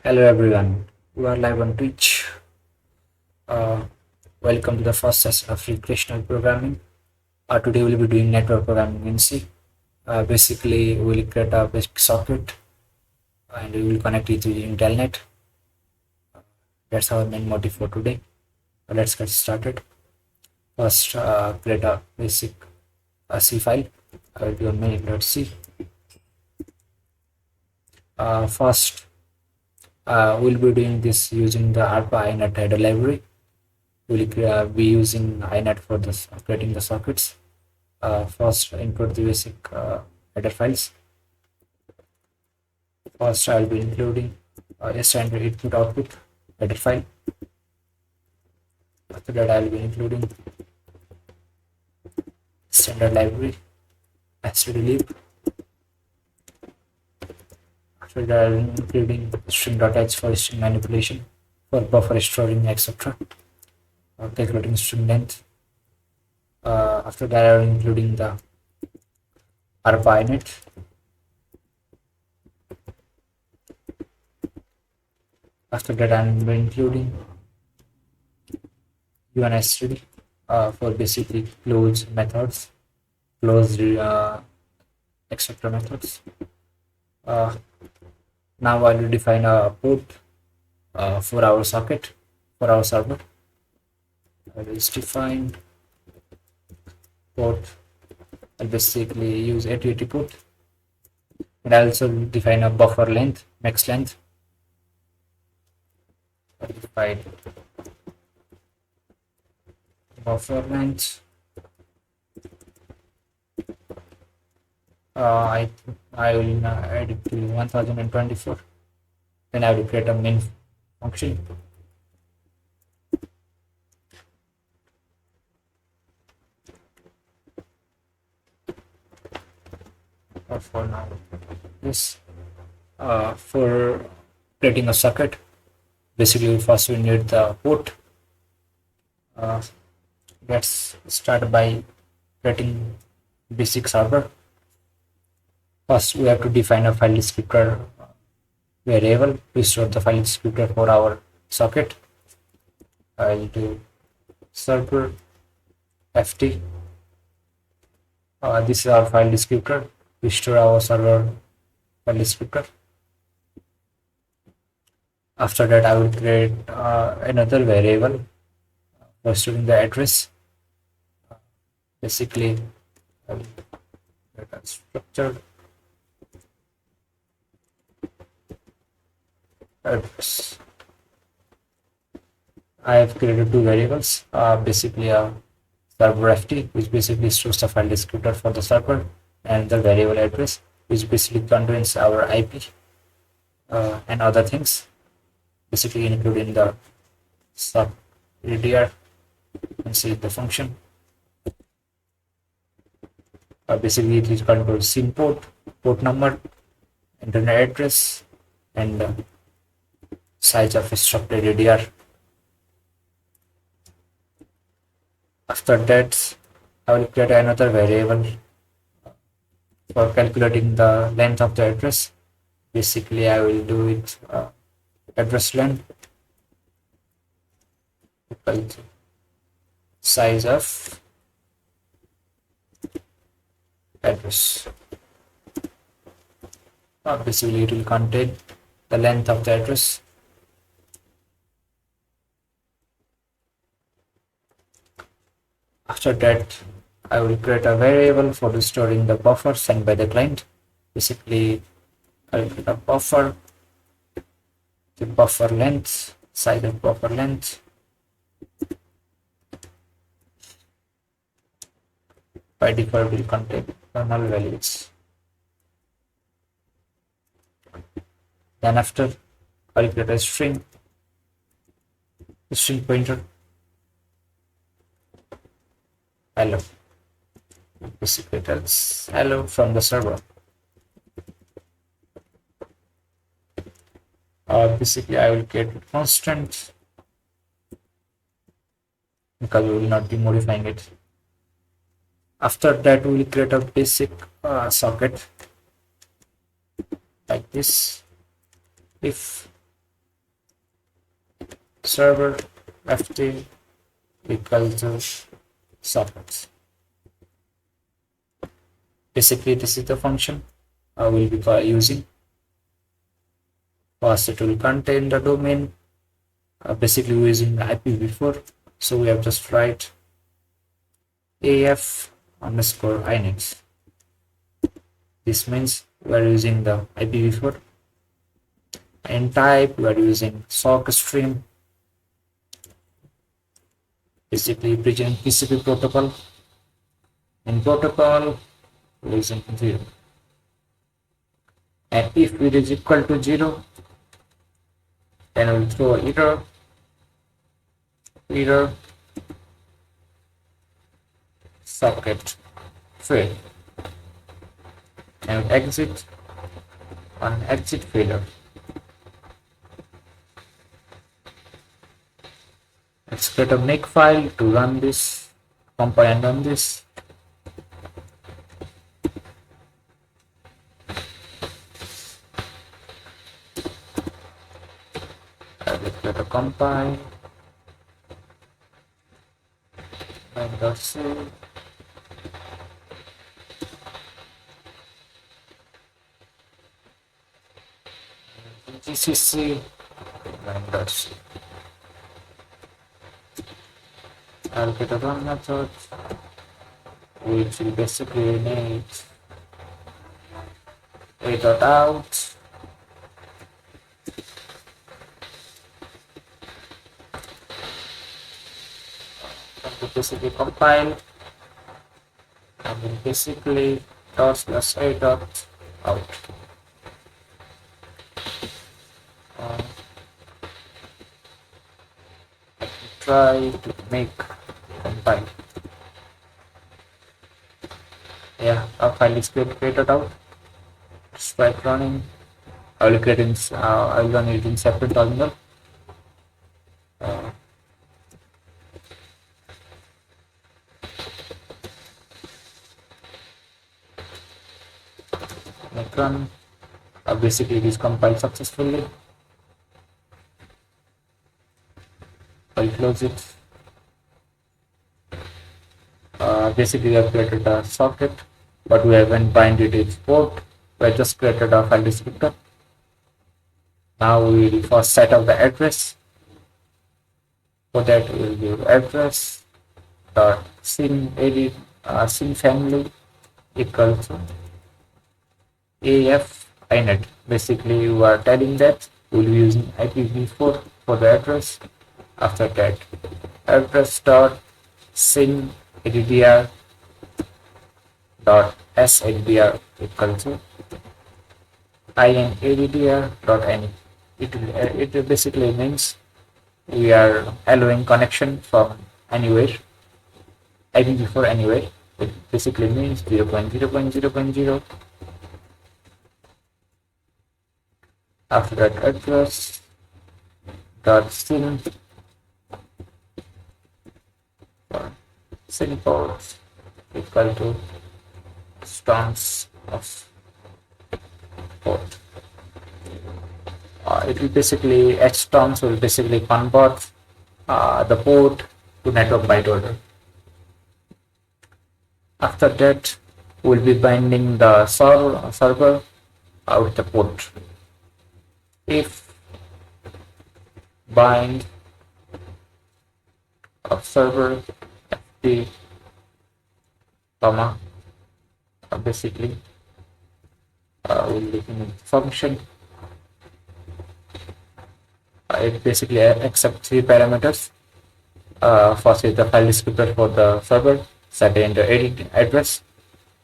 Hello everyone, we are live on Twitch. Uh, Welcome to the first session of recreational programming. Today we'll be doing network programming in C. Basically, we'll create a basic socket and we will connect it using Telnet. That's our main motive for today. Let's get started. First, create a basic C file. I will do a main.c. First, we'll be doing this using the ARPA INET header library. We'll be using INET for this creating the sockets. First, input the basic header files. First, I'll be including a standard input output header file. After that, I'll be including standard library stdlib. After that, I'll be including string.h for string manipulation, for buffer storing, etc. Calculating string length. After that, I'll be including the ARPA INET. After that, I'm including UNSTD for basically close methods, close etc. methods. Now I will define a port for our socket, for our server. I will define port. I'll basically use 8080 port, and I also define a buffer length, max length. I'll define buffer length. I will add it to 1024. Then I will create a main function. For now, this for creating a socket, basically first we need the port. Let's start by creating basic server. First, we have to define a file descriptor variable to store the file descriptor for our socket. I'll do server ft. This is our file descriptor. We store our server file descriptor. After that, I will create another variable for storing the address. Basically, I will create a structured address. I have created two variables. Basically, a server ft, which basically stores the file descriptor for the server, and the variable address, which basically contains our IP and other things, basically including the sub ADR and see the function. Basically, it is controls SIM port, port number, internet address, and size of structured ADR. After that, I will create another variable for calculating the length of the address. Basically, I will do it address length equal to size of address. Basically, it will contain the length of the address. After that, I will create a variable for storing the buffer sent by the client. Basically, I will create a buffer, the buffer length, size of buffer length. By default, will contain the null values. Then after, I will create a string pointer. Hello. Basically, tells hello from the server. Basically, I will create a constant because we will not be modifying it. After that, we will create a basic socket like this. If server ft equal to sockets. Basically, this is the function I will be using. First, it will contain the domain. Basically, we're using the IPv4, so we have just write AF underscore inet. This means we are using the IPv4. And type, we are using sock stream. Basically, bridging TCP protocol. In protocol, we're using 0. And if it is equal to 0, then we'll throw error socket fail and exit on exit failure. Let's create a make file to run this, compile and run this. Let's create a compile and save. GCC and C. I'll get a run method which will basically need a.out and will basically compile and will basically dot/a.out. Try to make compile. Yeah, our file is created out. Let's try running. I will run it in separate terminal. Make run. Basically, it is compiled successfully. I'll close it. Basically, we have created a socket, but we haven't binded its port. We have just created a file descriptor. Now we will first set up the address. For that, we will give address dot syn family equals to AF inet. Basically, you are telling that we will be using IPv4 for the address. After that, address dot syn addr dot saddr equal to inaddr dot any. It basically means we are allowing connection from anywhere, IPv4 anywhere. It basically means 0.0.0.0. After that, address dot syn port equal to stance of port. It will basically htons will basically convert the port to network byte order. After that, we'll be binding the server with the port. If bind of server ft comma basically we'll be in function. It basically accepts 3 parameters. First is the file descriptor for the server, second the edit address,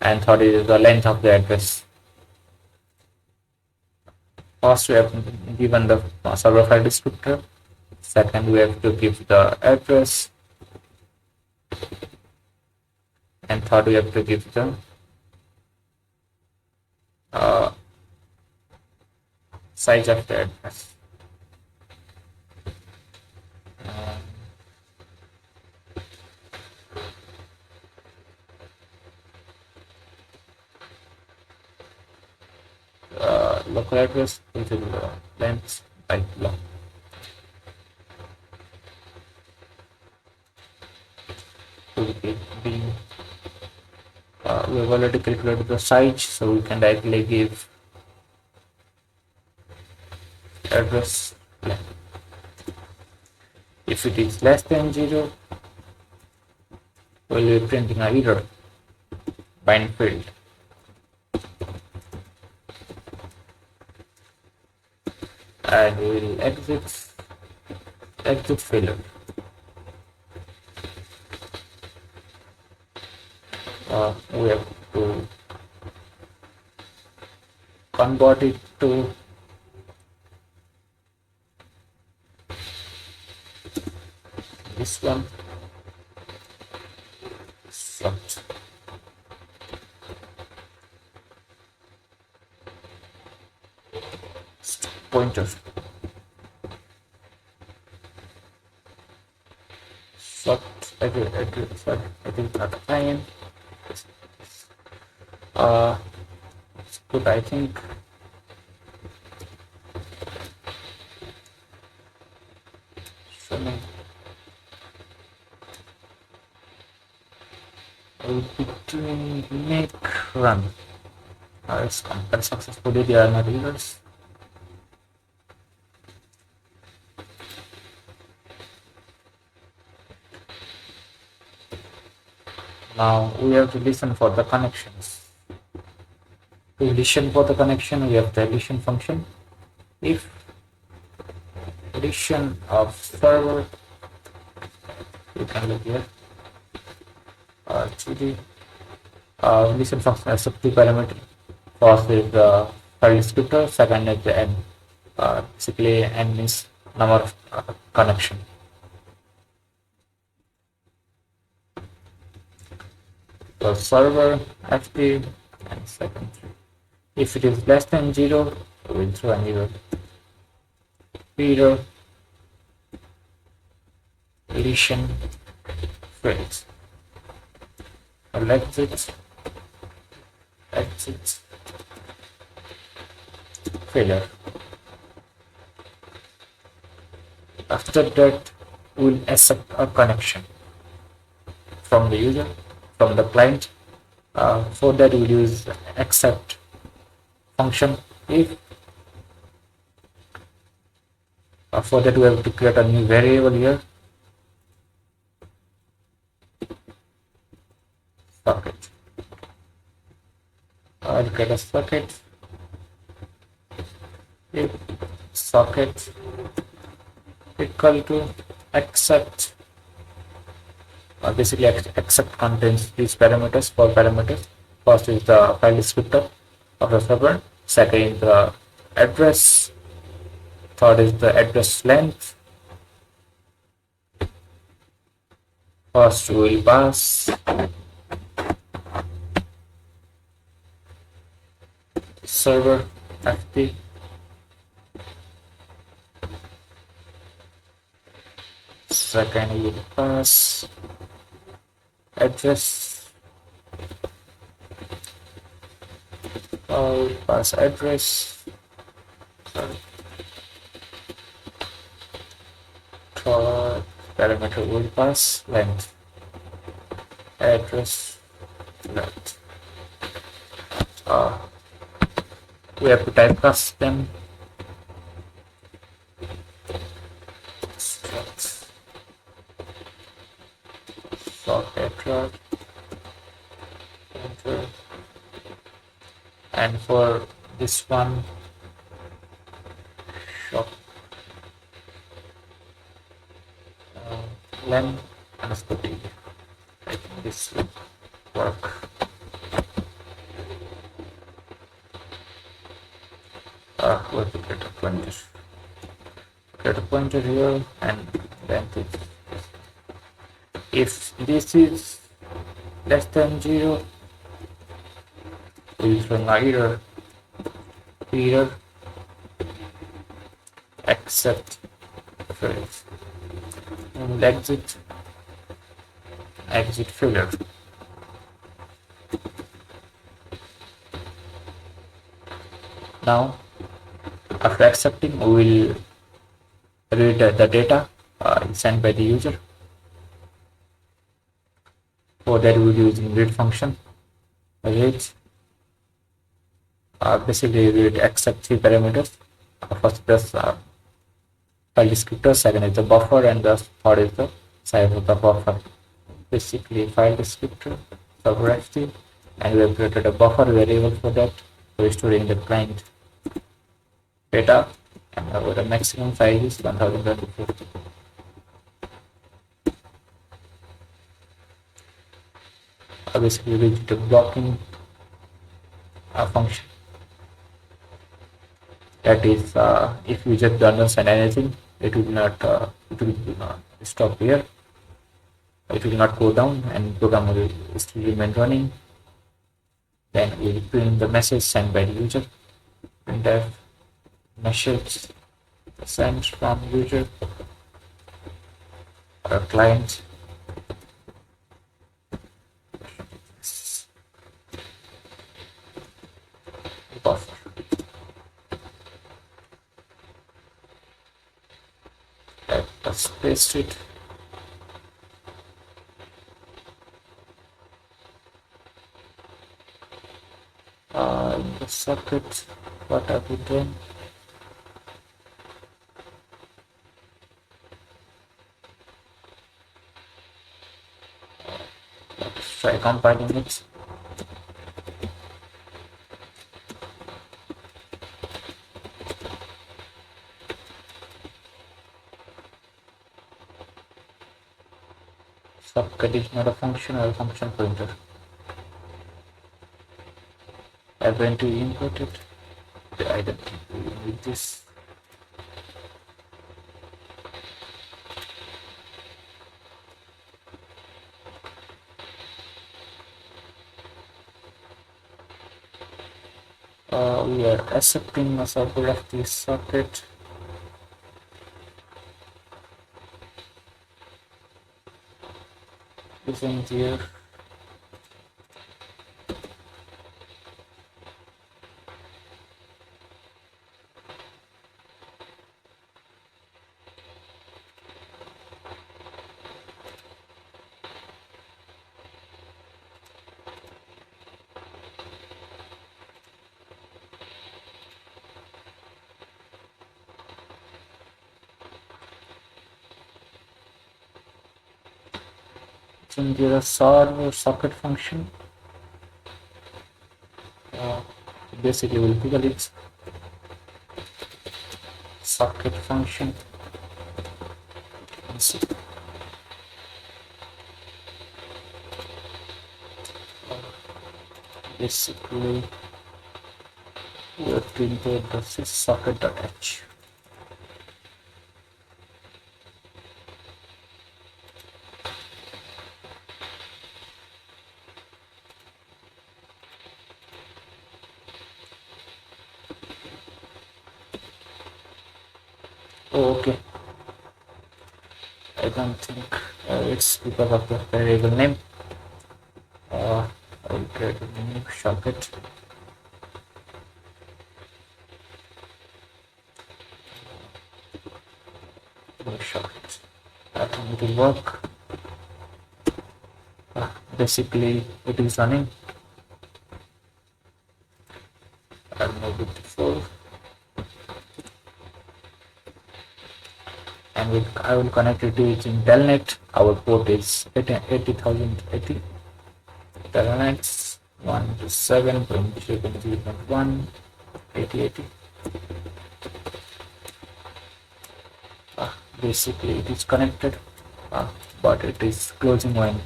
and third is the length of the address. First we have given the server file descriptor, second we have to give the address, and third we have to give the size of the address. Local address, which is length byte long. we have already calculated the size, so we can directly give address length. If it is less than 0, we will be printing an error bind field. And we will exit failure. We have to convert it to this one, such pointer, I think not fine. It's good, I think. So I will be doing make run. It's completed successfully. There are no errors. Now we have to listen for the connections. To listen for the connection, we have the addition function. If addition of server, you can look here. GD listen function has two parameters. First is the file descriptor, second is the n. Basically, n means number of connection. So server active and second. If it is less than 0, we will throw an error. Error addition fails. Exit failure. After that, we will accept a connection from the user, from the client. For that, we will use accept function. If for that, we have to create a new variable here. Socket. I'll get a socket. If socket equal to accept, basically accept contains these parameters, 4 parameters. First is the file descriptor of the server, second is the address, third is the address length. First we will pass server FT second we will pass address, pass address, third parameter will pass length, address length. We have to typecast them. Socket enter, and for this one shop len underscore t. I think this will work. We'll create a pointer. Create a pointer here, and then if this is less than 0, we'll throw an error accept fails, and we'll exit failure. Now after accepting, we will read the data sent by the user. For that we will use read function. which basically we accept three parameters. First is file descriptor, second is the buffer, and the third is the size of the buffer. Basically, file descriptor, server FT, and we have created a buffer variable for that for storing the client data, and our the maximum size is 1024. Basically, we did a blocking function. That is, if user doesn't understand anything, it will not stop here. It will not go down, and program will still remain running. Then we will print the message sent by the user. And the message sent from user or client. Buffer. Let's paste it. In the socket, what have we done? Let's try compiling it. Socket is not a function or a function pointer. I'm going to import it. The identity with this. We are accepting a subset of this socket. Using here. Using here a solve socket function. Basically, we'll pickle its socket function. Let's see. Basically, we have to import the socket.h. Oh, okay. I don't think it's because of the variable name. I'll create a new socket. New socket. I think it will work. Basically, it is running. I'll move it to 4. And I will connect it to using telnet. Our port is 80,080. Telnet 127.0.0.1 8080. Basically, it is connected, but it is closing when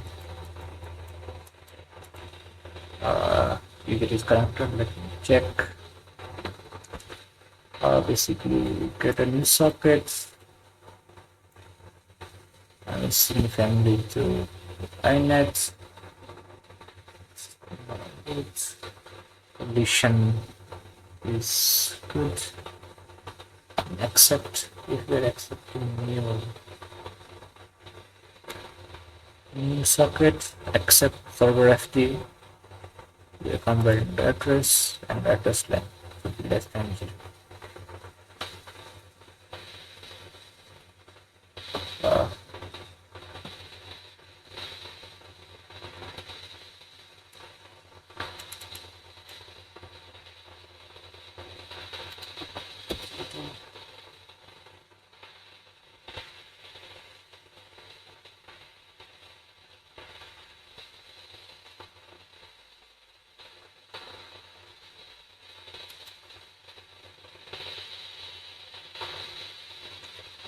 if it is connected. Let me check. Basically, get a new socket. I'm seeing family to iNet. Its condition is good. Accept if we're accepting new socket. Accept server FT. We are converting the address and address length should be less than 0.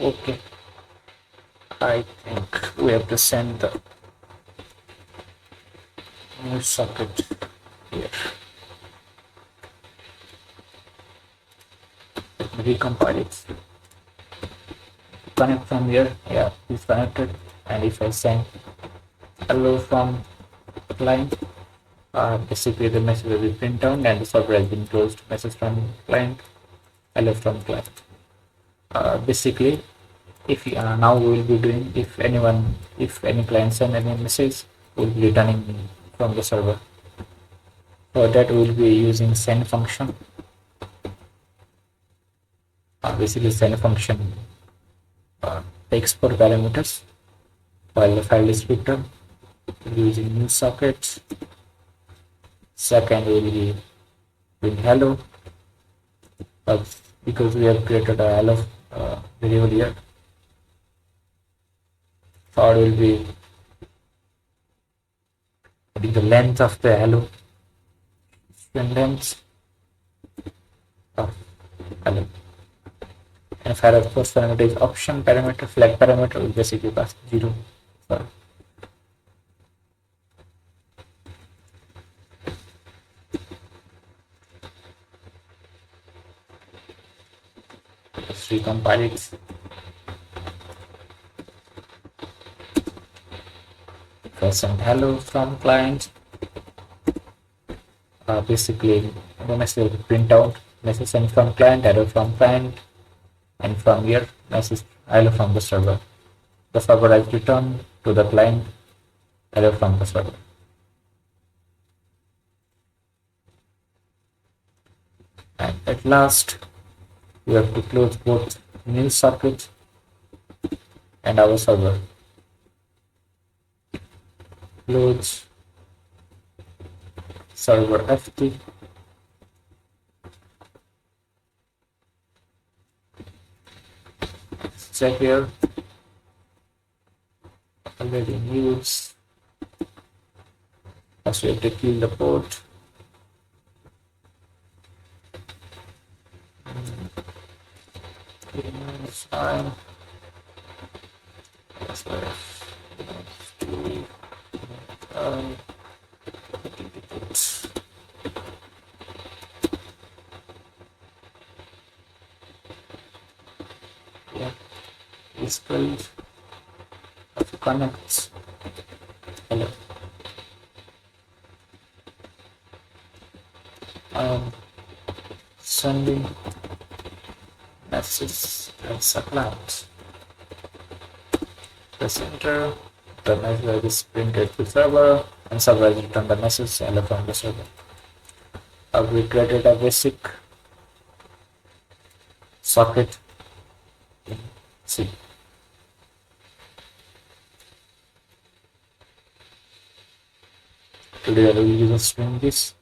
Okay, I think we have to send the new socket here. Let me recompile it. Connect from here. Yeah, it's connected. And if I send hello from client, basically the message will be print down and the server has been closed. Message from client, hello from client. Basically, if now we will be doing, if any client send any message, we'll be returning from the server. For that, we'll be using send function. Basically, send function takes 4 parameters while the file descriptor using new sockets. Second, will be with hello, because we have created a hello variable here. Third will be the length of the hello, string length of hello. And file of course parameter is option parameter, flag parameter will basically pass 0. Sorry. Let's recompile it. First send hello from client. Basically the message will print out message sent from client, error from client, and from here message hello from the server. The server has returned to the client hello from the server. And at last we have to close both new socket and our server. Close server ft. Check here. Already in use. First we have to kill the port. Fine. That's where yeah, it's built of connects. Hello. Sending message as a client. Press enter. The message is printed to server and server has returned the message hello from the server. We created a basic socket in C. Today I will use a string this.